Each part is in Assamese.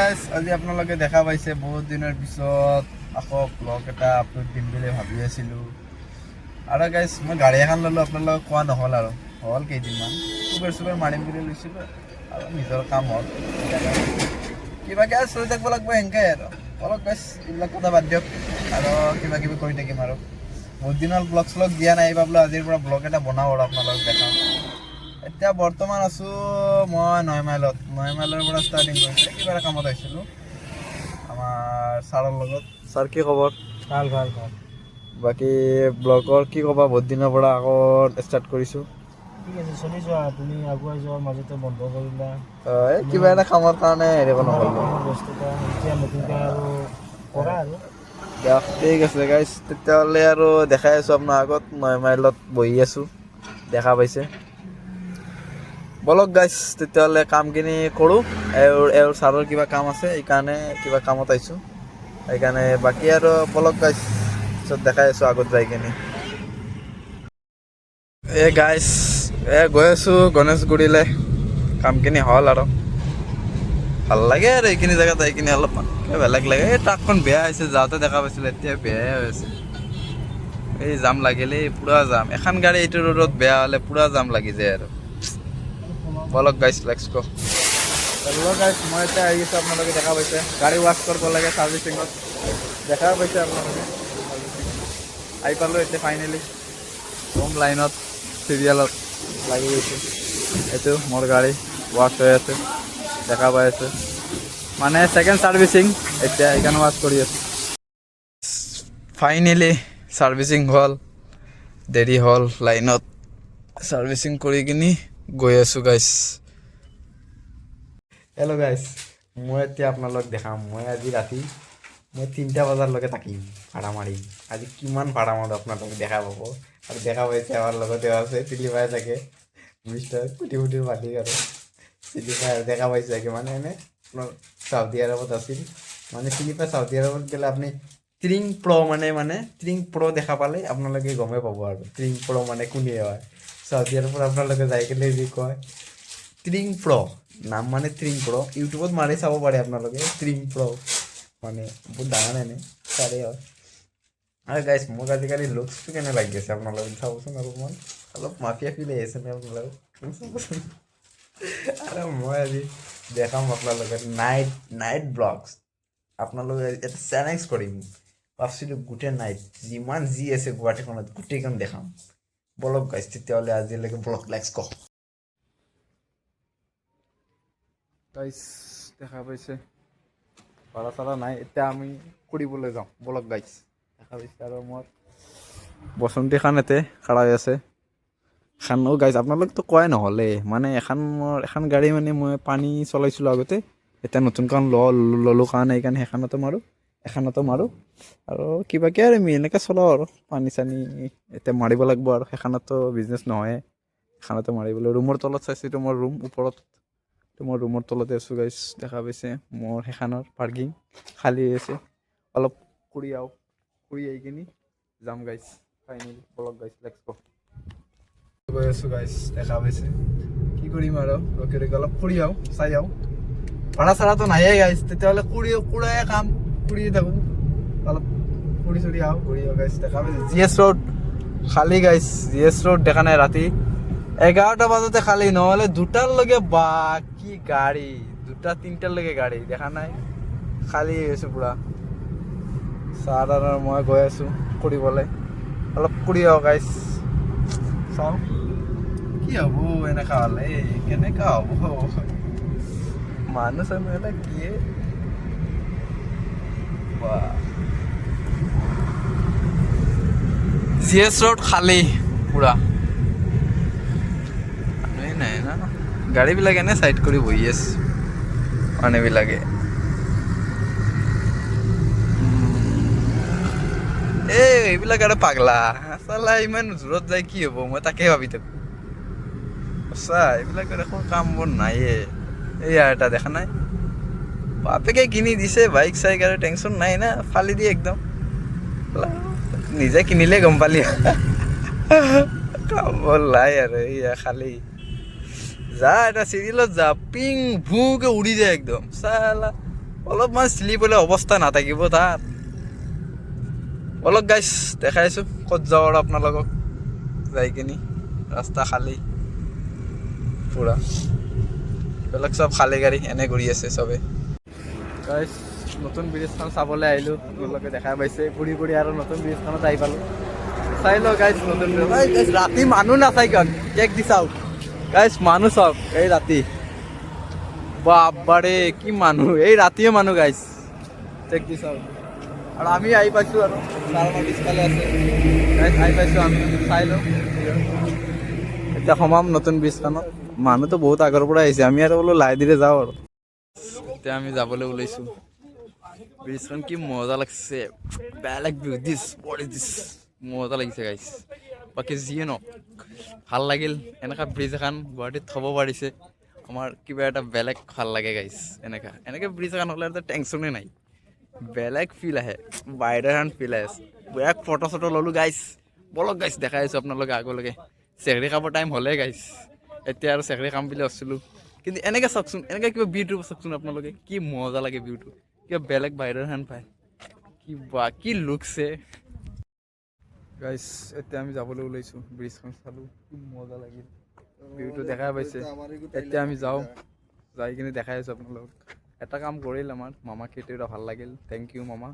গাইজ আজি আপোনালোকে দেখা পাইছে বহুত দিনৰ পিছত আকৌ ব্লগ এটা আপলোড দিম বুলি ভাবি আছিলোঁ আৰু গাইজ মই গাড়ী এখন ল'লোঁ আপোনালোকক কোৱা নহ'ল আৰু হ'ল কেইদিনমান চুপাৰ মাৰিম বুলি লৈছিলোঁ আৰু নিজৰ কাম হ'ল কিবাকৈ চলি থাকিব লাগিব এনেকৈ আৰু অলপ গাইজ এইবিলাক কথা বাদ দিয়ক আৰু কিবা কিবি কৰি থাকিম আৰু বহুত দিন হ'ল ব্লগ শ্লগ দিয়া নাই এইবাৰ বোলো আজিৰ পৰা ব্লগ এটা বনাওঁ আৰু আপোনালোকক দেখাওঁ এতিয়া বৰ্তমান আছোঁ মই 9 মাইলৰ পৰা ষ্টাৰ্টিং কৰিছোঁ কিবা এটা কামত আহিছিলোঁ আমাৰ ছাৰৰ লগত ছাৰ কি খবৰ ভাল ভাল ভাল বাকী ব্লগৰ কি ক'বা বহুত দিনৰ পৰা আকৌ ষ্টাৰ্ট কৰিছোঁ ঠিক আছে চলি যোৱা তুমি আগুৱাই যোৱাৰ মাজতে বন্ধ কৰিলা এই কিবা এটা কামৰ কাৰণে হেৰি নহ'ল ব্যস্ততা এতিয়া নতুনকৈ আৰু কৰা আৰু দিয়ক ঠিক আছে গাইজ তেতিয়াহ'লে আৰু দেখাই আছোঁ আপোনাৰ আগত 9 মাইলত বহি আছোঁ দেখা পাইছে বলক গাইজ তেতিয়াহ'লে কামখিনি কৰোঁ এওঁৰ ছাৰৰ কিবা কাম আছে সেইকাৰণে কিবা কামত আহিছোঁ সেইকাৰণে বাকী আৰু বলক গাইজ পিছত দেখাই আছোঁ আগত যাই কিনে গাইজ গৈ আছোঁ গণেশগুৰিলৈ কামখিনি হ'ল আৰু ভাল লাগে আৰু এইখিনি জেগাত যাই কিনে অলপমান বেলেগ লাগে এই ট্ৰাকখন বেয়া হৈছে যাওঁতে দেখা পাইছিলোঁ এতিয়া বেয়াই হৈ আছে এই জাম লাগিলেই পূৰা জাম এখন গাড়ী এইটো ৰোডত বেয়া হ'লে পূৰা জাম লাগি যায় আৰু বলক গাইজ লেটছ গো গাইজ মই এতিয়া আহি আছোঁ আপোনালোকে দেখা পাইছে গাড়ী ৱাছ কৰিব লাগে ছাৰ্ভিচিঙত দেখা পাইছে আপোনালোকে আহি পালোঁ এতিয়া ফাইনেলি হোম লাইনত চিৰিয়েলত লাগি গৈছোঁ এইটো মোৰ গাড়ী ৱাছ হৈ আছে দেখা পাই আছে মানে ছেকেণ্ড ছাৰ্ভিচিং এতিয়া সেইকাৰণে ৱাছ কৰি আছোঁ ফাইনেলি ছাৰ্ভিচিং হ'ল দেৰি হ'ল লাইনত ছাৰ্ভিচিং কৰি কিনি গৈ আছোঁ গাইজ হেল্ল' গাইজ মই এতিয়া আপোনালোক দেখাম মই আজি ৰাতি মই 3টা বজালৈকে থাকিম ভাড়া মাৰিম আজি কিমান ভাড়া মাৰোঁ আপোনালোকে দেখা পাব আৰু দেখা পাইছে আমাৰ লগতে আছে চিনি পাই চাগে মিষ্টাৰ কুটি মালিক আৰু চিনি পাই আৰু দেখা পাইছে চাগে মানে এনে আপোনাৰ চাউদি আৰবত আছিল মানে চিনি পাই চাউদি আৰবত গ'লে আপুনি ট্ৰিং প্ৰ' দেখা পালে আপোনালোকে গমেই পাব আৰু ট্ৰিং প্ৰ' মানে কোনে হয় চাউদি আৰবত আপোনালোকে যাই কিনে যি কয় ট্ৰিং প্ৰ' নাম মানে ট্ৰিং প্ৰ' ইউটিউবত মাৰি চাব পাৰে আপোনালোকে ট্ৰিং প্ৰ' মানে বহুত ডাঙৰ এনে তাৰে হয় আৰু গাইজ মোক আজিকালি লুকছটো কেনে লাগি আছে আপোনালোকে চাবচোন অলপ মাফিয়া ফিল আহি আছে নে আপোনালোকে চাবচোন আৰু মই আজি দেখাম আপোনালোকে নাইট ব্লগছ আপোনালোকে এটা চেলেঞ্জ কৰিম ভাবছিলোঁ গোটেই নাইট যিমান যি আছে গুৱাহাটীখনত গোটেইখন দেখাম বলক গাইজ তেতিয়াহ'লে আজিলৈকে ব্লগ লেটছ গো গাইজ দেখা পাইছে ভাড়া চাড়া নাই এতিয়া আমি ফুৰিবলৈ যাওঁ বলক গাইজ দেখা পাইছে আৰু মোৰ বসন্তী খান ইয়াতে খাৰা হৈ আছে খানো গাইজ আপোনালোকতো কোৱাই নহ'লে মানে এখন গাড়ী মানে মই পানী চলাইছিলোঁ আগতে এতিয়া নতুনখন ল'লোঁ কাৰণে সেইকাৰণে এখনতো মাৰোঁ আৰু কিবাকৈ আৰু আমি এনেকৈ চলাওঁ আৰু পানী চানী এতিয়া মাৰিব লাগিব আৰু সেইখনতো বিজনেছ নহয় এখনতো মাৰিবলৈ ৰুমৰ তলত চাইছিলোঁ মোৰ ৰুম ওপৰত মই ৰুমৰ তলতে আছোঁ গাইজ দেখা পাইছে মোৰ সেইখনৰ পাৰ্কিং খালী হৈ আছে অলপ ফুৰি আহি কিনি যাম গাইজ ফাইনেলি বলক গাইজ লেটছ গো গৈ আছোঁ গাইজ দেখা পাইছে কি কৰিম আৰু ৰখি অলপ ফুৰি চাই ভাড়া চাড়াটো নাহে গাইজ তেতিয়াহ'লে ফুৰাই কাম ফুৰিয়ে থাকোঁ অলপ ফুৰি চুৰি ঘূৰি গাইজ দেখা পাইছে GS ৰোড খালী গাইজ GS ৰোড দেখা নাই ৰাতি 11টা বজাতে খালী নহ'লে 2টালৈকে বা কি গাড়ী 2টা 3টালৈকে গাড়ী দেখা নাই খালী হৈ পূৰা ছাৰ আৰু মই গৈ আছোঁ ফুৰিবলৈ অলপ ফুৰি গাইজ চাওঁ কি হ'ব এনেকুৱা হ'লে কেনেকুৱা হ'ব মানুহ চানুহ এটা কি GS ৰোড খালী পূৰা নাই না গাড়ীবিলাক এনে চাইড কৰি বহি আছে মানুহবিলাকে এইবিলাক আৰু পাগলা চালা ইমান জোৰত যায় কি হ'ব মই তাকে ভাবি থাকোঁ সঁচা এইবিলাক দেখোন কাম বৰ নাইয়ে এইয়া এটা দেখা নাই বাপেকে কিনি দিছে বাইক চাইক আৰু টেনশ্যন নাই না ফালি দিয়ে একদম নিজে কিনিলে গম পালি কাম বৰ নাই আৰু এইয়া খালী যা এটা চিৰিয়েলত যা পিং ভুকে উৰি যায় একদম চালা অলপমান শ্লিপ হ'লে অৱস্থা নাথাকিব তাত। অলপ গাইছ দেখাই আছোঁ ক'ত যাওঁ আৰু আপোনালোকক যাই কিনি। ৰাস্তা খালী পূৰা, বেলেগ চব খালী গাড়ী এনে ঘূৰি আছে চবে। গাইছ নতুন ব্ৰিজখন চাবলৈ আহিলোঁ, আপোনালোকে দেখা পাইছে। ঘূৰি ঘূৰি আৰু নতুন ব্ৰিজখনত আহি পালোঁ। চাই লওঁ গাইছ নতুন ব্ৰিজ। গাইছ ৰাতি মানুহ নাচাই কিয়, কেক দি চাওক গাইছ, মানুহ চাওক এই ৰাতি। বাবাৰে কি মানুহ, এই ৰাতিয়ে মানুহ গাইছ, চেক দি চাওক। আৰু আমি আহি পাইছোঁ আৰু কাৰণ পিছফালে আছে গাইছ, আহি পাইছোঁ আমি। চাই লওঁ এতিয়া সোমাম নতুন ব্ৰিজখনত। মানুহতো বহুত আগৰ পৰা আহিছে, আমি আৰু বোলো লাহে ধীৰে যাওঁ আৰু। এতিয়া আমি যাবলৈ ওলাইছোঁ। ব্ৰিজখন কি মজা লাগছে, বেলেগ ভিউ দিছ বডি দিছ, মজা লাগিছে গাইছ। বাকী যিয়ে নহওক ভাল লাগিল, এনেকুৱা ব্ৰিজ এখন গুৱাহাটীত থ'ব পাৰিছে আমাৰ কিবা এটা বেলেগ ভাল লাগে গাইছ। এনেকৈ ব্ৰিজ এখন হ'লে টেনশ্যনে নাই, বেলেগ ফিল আহে, বাহিৰৰ এখন ফিল আহে। বেলেগ ফটো চটো ল'লোঁ গাইছ। বলক গাইছ দেখাই আছোঁ আপোনালোকে আগলৈকে। চেহৰি খাবৰ টাইম হ'লে গাইছ, এতিয়া আৰু চেহৰি খাম বুলি ভাবিছিলোঁ। কিন্তু এনেকৈ চাওকচোন, এনেকৈ কিবা ভিউটো চাওকচোন আপোনালোকে, কি মজা লাগে ভিউটো, কিবা বেলেগ বাহিৰৰ হেন পায়। কি লুকছে গাইছ। এতিয়া আমি যাবলৈ ওলাইছোঁ, ব্ৰিজখন চালোঁ কি মজা লাগিল, ভিউটো দেখাই পাইছে। এতিয়া আমি যাওঁ, যাই কিনে দেখাই আছোঁ আপোনালোকক। এটা কাম কৰিল আমাৰ মামাক, সেইটো ভাল লাগিল। থেংক ইউ মামা,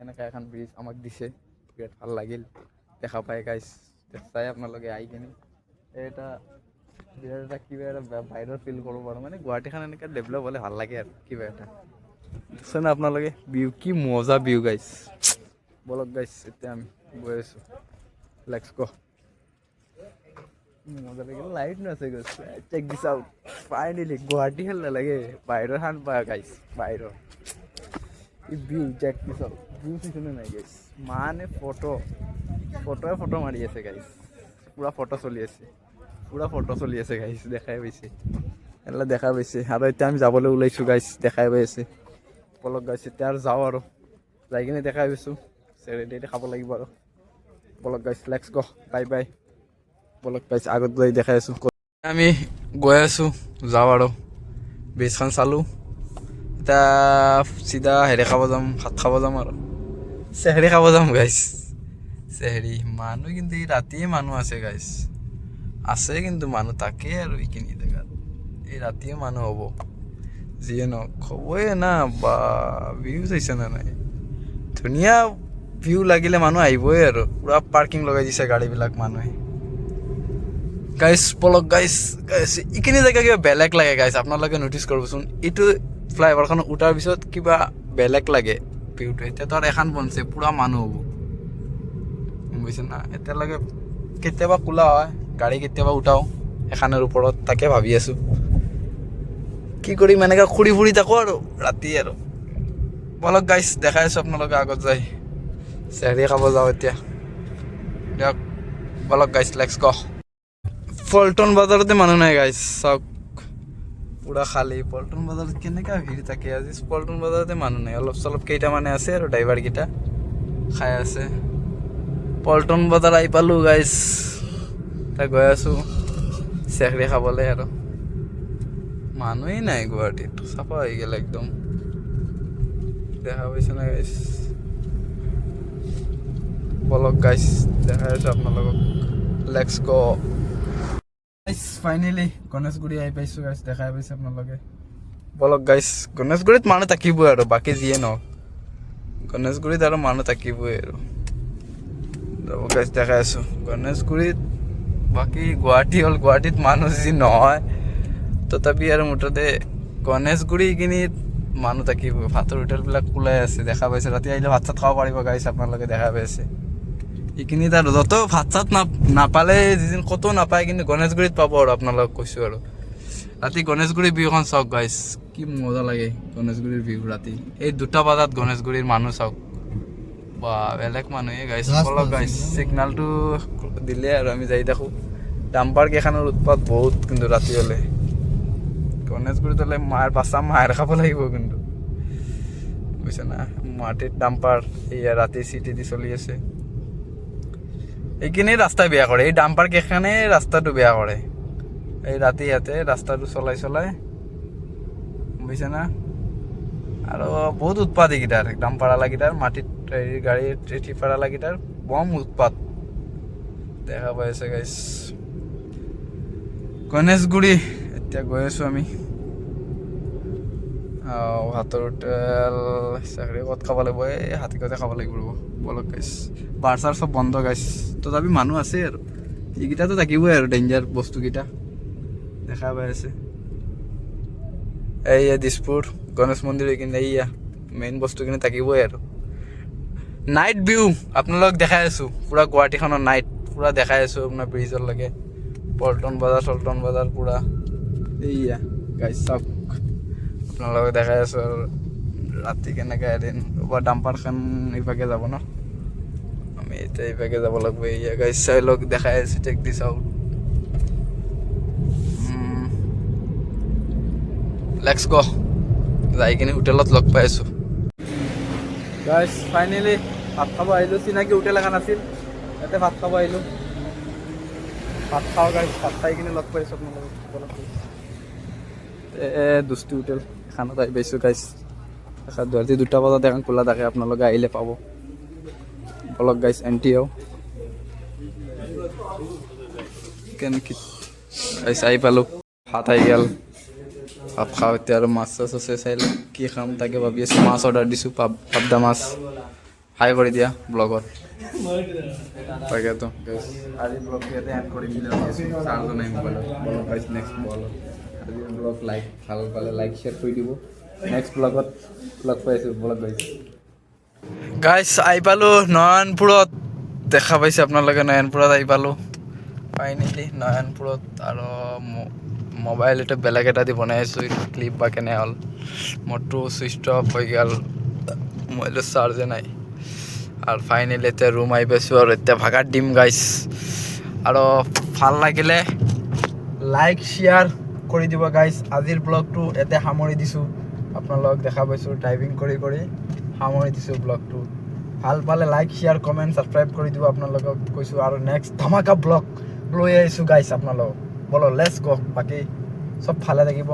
এনেকুৱা এখন ব্ৰিজ আমাক দিছে, বিৰাট ভাল লাগিল দেখা পাই গাইছ। চাই আপোনালোকে আহি কিনে এটা বিৰাট এটা কিবা এটা বাহিৰৰ ফিল কৰিব পাৰোঁ। মানে গুৱাহাটীখন এনেকৈ ডেভেলপ হ'লে ভাল লাগে আৰু কিবা এটা। দেখিছেনে আপোনালোকে ভিউ, কি মজা ভিউ গাইছ। বলক গাইছ এতিয়া আমি গৈ আছোঁ, লেটছ গ'। মজা লাগিল, লাইট নাছে গাইছ, চেক দিছ আউট। ফাইনেলি গুৱাহাটী খেল নালাগে, বাহিৰৰ খান পায় গাইছ, বাহিৰৰ ভিউ চেক দিছ আউট। ভিউ চাইছেনে নাই গাইছ, মানে ফটো মাৰি আছে গাইছ, পূৰা ফটো চলি আছে, পূৰা ফটো চলি আছে গাইছ, দেখাই পাইছে এইবিলাক দেখা পাইছে। আৰু এতিয়া আমি যাবলৈ ওলাইছোঁ গাইছ, দেখাই পাই আছে। বলক গাইছ এতিয়া আৰু যাওঁ আৰু যাই কিনে দেখাই পাইছোঁ, চেৰেডি খাব লাগিব আৰু। বলক গাইছ লেটছ গ', বাই বাই। বলক গাইছ আগত গৈ দেখাই আছোঁ। আমি গৈ আছোঁ, যাওঁ আৰু ব্ৰিজখন চালোঁ। এতিয়া চিধা হেৰি খাব যাম, ভাত খাব যাম আৰু চেহৰি খাব যাম গাইছ। চেহৰি মানুহ কিন্তু এই ৰাতিয়ে মানুহ আছে গাইছ, আছে কিন্তু মানুহ তাকেই আৰু এইখিনি জেগাত এই ৰাতিয়ে মানুহ হ'ব। যিয়ে নহওক হ'বই না, বা ভিউ চাইছে না নাই, ধুনীয়া ভিউ লাগিলে মানুহ আহিবই আৰু। পূৰা পাৰ্কিং লগাই দিছে গাড়ীবিলাক মানুহে গাইছ। বলক গাইছ, এইখিনি জেগা কিবা বেলেগ লাগে গাইছ, আপোনালোকে ন'টিচ কৰিবচোন। এইটো ফ্লাইঅভাৰখন উঠাৰ পিছত কিবা বেলেগ লাগে ভিউটো। এতিয়া তো আৰু এখন বনছে, পূৰা মানুহ হ'ব, গম পাইছে না। এতিয়ালৈকে কেতিয়াবা খোলা হয় গাড়ী, কেতিয়াবা উঠাওঁ এখনৰ ওপৰত, তাকে ভাবি আছোঁ কি কৰিম। এনেকৈ ঘূৰি ফুৰি থাকোঁ আৰু ৰাতি আৰু। বলক গাইছ দেখাই আছোঁ আপোনালোকে আগত যাই, চেহৰি খাব যাওঁ এতিয়া দিয়ক। বলক গাইছ লেটছ গ'। পল্টন বজাৰতে মানুহ নাই গাইছ, চাওক পূৰা খালী। পল্টন বজাৰত কেনেকুৱা ভিৰ থাকে আজি, পল্টন বজাৰতে মানুহ নাই, অলপ চলপ কেইটামানে আছে আৰু ড্ৰাইভাৰকেইটা খাই আছে। পল্টন বজাৰ আহি পালোঁ গাইছ, তাই গৈ আছোঁ চেহৰি খাবলৈ আৰু। মানুহেই নাই গুৱাহাটীত, চাফা হৈ গ'ল একদম, দেখা পাইছে না গাইছ। বলক গাইছ দেখাই আছোঁ আপোনালোকক, লেটছ গ'। গাইছ ফাইনেলি গণেশগুৰি আহি পাইছোঁ গাইছ, দেখাই পাইছে আপোনালোকে। বলক গাইছ, গণেশগুৰিত মানুহ থাকিবই আৰু, বাকী যিয়ে নহওক গণেশগুৰিত আৰু মানুহ থাকিবই আৰু। গাইছ দেখাই আছোঁ গণেশগুৰিত, বাকী গুৱাহাটী হ'ল, গুৱাহাটীত মানুহ যি নহয় তথাপি আৰু মুঠতে গণেশগুৰি এইখিনিত মানুহ থাকিব। ভাতৰ হোটেলবিলাক ওলাই আছে, দেখা পাইছে। ৰাতি আহিলে ভাত চাত খাব পাৰিব গাইছ, আপোনালোকে দেখা পাইছে। এইখিনিত আৰু য'ত ভাত চাত নাপালে, যিদিন ক'তো নাপায়, কিন্তু গণেশগুৰিত পাব আৰু আপোনালোকক কৈছোঁ আৰু। ৰাতি গণেশগুৰিৰ ভিউখন চাওক গাইছ, কি মজা লাগে গণেশগুৰিৰ ভিউ ৰাতি। এই 2টা বজাত গণেশগুৰিৰ মানুহ চাওক, বা বেলেগ মানুহে গাইছ। বলক গাইছ ছিগনেলটো দিলে আৰু আমি যাই থাকোঁ। ডাম্পাৰ কেইখনৰ উৎপাত বহুত কিন্তু ৰাতি হ'লে, গণেশগুৰিত হ'লে মাৰ খাব লাগিব কিন্তু, বুজিছে না। মাটিত ডাম্পাৰ এয়া ৰাতি চিটি দি চলি আছে। এইখিনি ৰাস্তা বেয়া কৰে, এই ডাম্পাৰ কেইখনে ৰাস্তাটো বেয়া কৰে এই ৰাতি। ইয়াতে ৰাস্তাটো চলাই বুজিছে না। আৰু বহুত উৎপাত এইকেইটাৰ ডাম্পাৰৱালাকেইটাৰ মাটিত গাড়ী ট্ৰিপাৰৱালাকেইটাৰ বম উৎপাত দেখা পাই আছে গাইছ গণেশগুৰি এতিয়া গৈ আছোঁ আমি ভাতৰ হোটেল চাকৰি ক'ত খাব লাগিব এই হাতীকতে খাব লাগিব ৰ'ব বলক গাইছ বাৰ চাৰ চব বন্ধ গাইছ তথাপি মানুহ আছে আৰু এইকেইটাতো থাকিবই আৰু ডেঞ্জাৰ বস্তুকেইটা দেখা পাই আছে এইয়া দিছপুৰ গণেশ মন্দিৰ এইখিনি এইয়া মেইন বস্তুখিনি থাকিবই আৰু নাইট ভিউ আপোনালোকক দেখাই আছোঁ পূৰা গুৱাহাটীখনৰ নাইট পূৰা দেখাই আছোঁ আপোনাৰ ব্ৰিজলৈকে পল্টন বজাৰ পূৰা এইয়া গাইছ চাওক আপোনালোকক দেখাই আছোঁ আৰু ৰাতি কেনেকৈ এদিন ডাম্পাৰখন ইভাগে যাব ন আমি এতিয়া ইভাগে যাব লাগিব এইয়া গাইছ চাই লওক দেখাই আছোঁ চেক দিছ আউট লেটছ গ যাই কিনে হোটেলত লগ পাই আছোঁ গাইছ ফাইনেলি ভাত খাব আহিলোঁ চিনাকি হোটেল এখন আছিল ইয়াতে ভাত খাব আহিলোঁ ভাত খাওঁ গাইছ ভাত খাই কিনে লগ পাইছোঁ আপোনালোকক দুষ্টি হোটেল এখনত আহি পাইছোঁ গাইছ ৰাতি 2টা বজাত এখন খোলা থাকে আপোনালোকে আহিলে পাব বলক গাইছ এণ্টি কেনেকৈ গাইছ আহি পালোঁ ভাত আহি গ'ল ভাত খাওঁ এতিয়া আৰু মাছ চাছ আছে চাই লওঁ কি খাম তাকে ভাবি আছোঁ মাছ অৰ্ডাৰ দিছোঁ পাবদা মাছ হাই কৰি দিয়া ব্লগত তাকেতো আজি ব্লগ ইয়াতে এড কৰিম বুলি ভাবি আছোঁ চাৰ্জো নাই মোবাইলত ব্লগ গাইছ নেক্সট ব্লগত আজি ব্লগ লাইক ভাল পালে লাইক শ্বেয়াৰ কৰি দিব নেক্সট ব্লগত লগ পাইছোঁ ব্লগ গাইছ গাইছ আহি পালোঁ নয়নপুৰত দেখা পাইছে আপোনালোকে নয়নপুৰত আহি পালোঁ ফাইনেলি নয়নপুৰত আৰু মোবাইল এটা বেলেগ এটা দি বনাই আছোঁ ক্লিপ বা কেনে হ'ল মোৰটো ছুইচ অফ হৈ গ'ল মোবাইলৰ চাৰ্জে নাই আৰু ফাইনেলি এতিয়া ৰুম আহি পাইছোঁ আৰু এতিয়া ভাগাত দিম গাইছ আৰু ভাল লাগিলে লাইক শ্বেয়াৰ কৰি দিব গাইছ আজিৰ ব্লগটো ইয়াতে সামৰি দিছোঁ আপোনালোকক দেখা পাইছোঁ ড্ৰাইভিং কৰি সামৰি দিছোঁ ব্লগটো ভাল পালে লাইক শ্বেয়াৰ কমেণ্ট ছাবস্ক্ৰাইব কৰি দিব আপোনালোকক কৈছোঁ আৰু নেক্সট ধামাকা ব্লগ লৈ আহিছোঁ গাইছ আপোনালোকক বলো লেটছ গ বাকী চব ভালে থাকিব